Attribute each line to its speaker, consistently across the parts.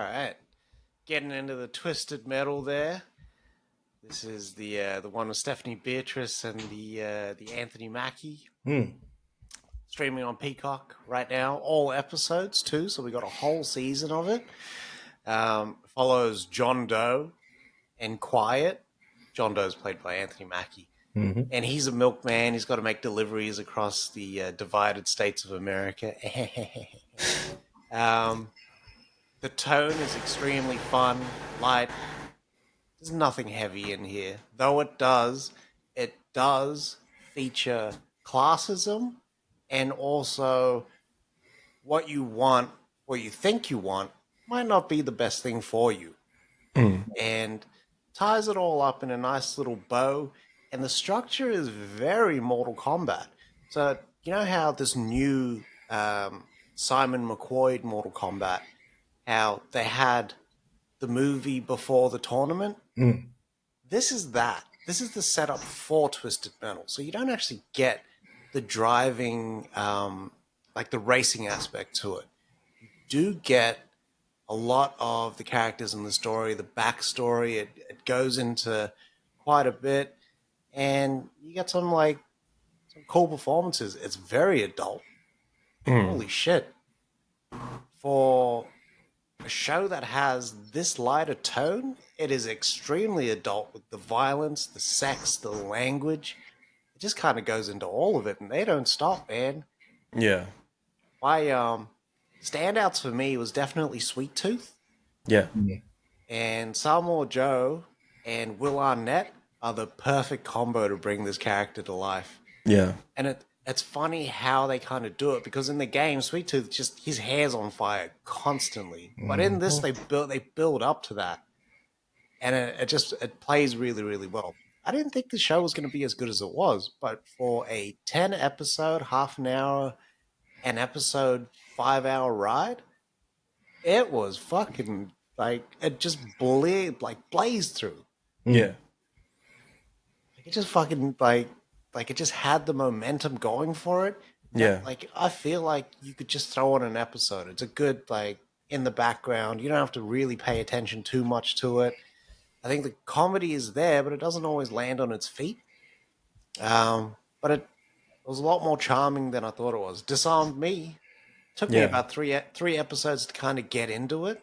Speaker 1: right. Getting into the twisted metal there. This is the one with Stephanie Beatriz and the Anthony Mackie. Streaming on Peacock right now. All episodes too, so we got a whole season of it. Follows John Doe and Quiet. John Doe's played by Anthony Mackie. And he's a milkman. He's got to make deliveries across the divided states of America. The tone is extremely fun, light. There's nothing heavy in here. Though it does feature classism and also what you want, what you think you want, might not be the best thing for you. And ties it all up in a nice little bow. And the structure is very Mortal Kombat. So, you know how this new Simon McCoy Mortal Kombat, how they had the movie before the tournament? This is that. This is the setup for Twisted Metal. So you don't actually get the driving, like the racing aspect to it. You do get a lot of the characters in the story, the backstory. It goes into quite a bit. And you get some cool performances. It's very adult. Holy shit. For a show that has this lighter tone, it is extremely adult with the violence, the sex, the language. It just kind of goes into all of it, and they don't stop, man.
Speaker 2: Yeah.
Speaker 1: My standouts for me was definitely Sweet Tooth.
Speaker 2: Yeah.
Speaker 1: And Samoa Joe and Will Arnett are the perfect combo to bring this character to life.
Speaker 2: Yeah.
Speaker 1: And it's funny how they kind of do it, because in the game, Sweet Tooth, just his hair's on fire constantly. But in this, they build up to that, and it plays really, really well. I didn't think the show was going to be as good as it was, but for a 10 episode, half an hour, an episode, 5-hour ride, it was fucking it just blazed through.
Speaker 2: Yeah.
Speaker 1: It just fucking it just had the momentum going for it.
Speaker 2: Yeah.
Speaker 1: I feel like you could just throw on an episode. It's a good in the background. You don't have to really pay attention too much to it. I think the comedy is there, but it doesn't always land on its feet. But it was a lot more charming than I thought it was. Disarmed me. Took me about three episodes to kind of get into it.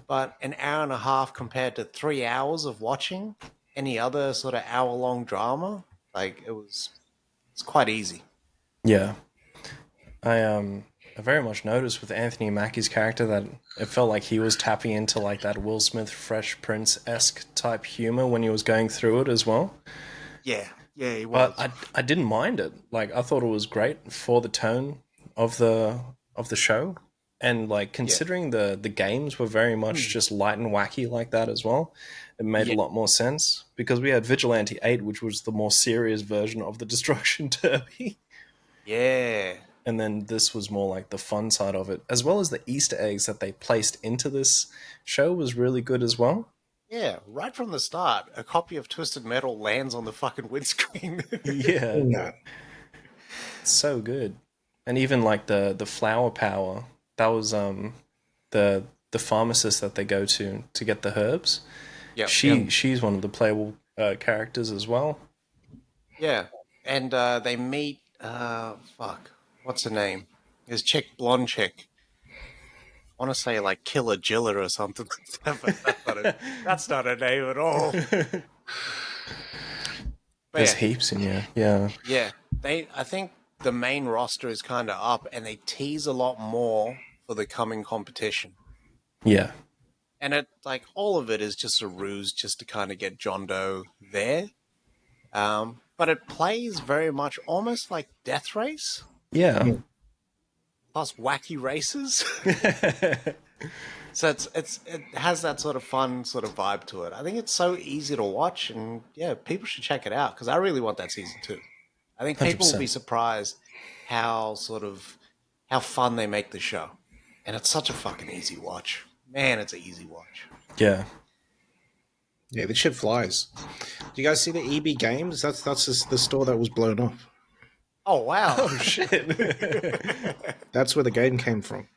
Speaker 1: But an hour and a half compared to 3 hours of watching any other sort of hour-long drama, it's quite easy.
Speaker 2: Yeah. I very much noticed with Anthony Mackie's character that it felt like he was tapping into that Will Smith Fresh Prince-esque type humor when he was going through it as well.
Speaker 1: Yeah, he was.
Speaker 2: But I didn't mind it. I thought it was great for the tone of the show. And considering the games were very much just light and wacky like that as well, it made a lot more sense, because we had Vigilante 8, which was the more serious version of the Destruction Derby.
Speaker 1: Yeah.
Speaker 2: And then this was more the fun side of it, as well as the Easter eggs that they placed into this show was really good as well.
Speaker 1: Yeah, right from the start, a copy of Twisted Metal lands on the fucking windscreen.
Speaker 2: Yeah. It's so good. And even the flower power, that was the pharmacist that they go to get the herbs. Yeah, she's one of the playable characters as well.
Speaker 1: Yeah, and they meet what's her name? His blonde chick. I want to say Killer Jilla or something, but that's not a name at all.
Speaker 2: There's heaps in here. Yeah.
Speaker 1: Yeah, I think the main roster is kind of up, and they tease a lot more for the coming competition.
Speaker 2: Yeah.
Speaker 1: And it all of it is just a ruse just to kind of get John Doe there. But it plays very much almost like Death Race.
Speaker 2: Yeah.
Speaker 1: Plus wacky races. So it has that sort of fun sort of vibe to it. I think it's so easy to watch, and yeah, people should check it out, because I really want that season 2. I think people
Speaker 2: 100%.
Speaker 1: will be surprised how fun they make the show. And it's such a fucking easy watch. Man, it's an easy watch.
Speaker 2: Yeah.
Speaker 3: Yeah, this shit flies. Do you guys see the EB Games? That's just the store that was blown up.
Speaker 1: Oh, wow.
Speaker 2: Oh, shit.
Speaker 3: That's where the game came from.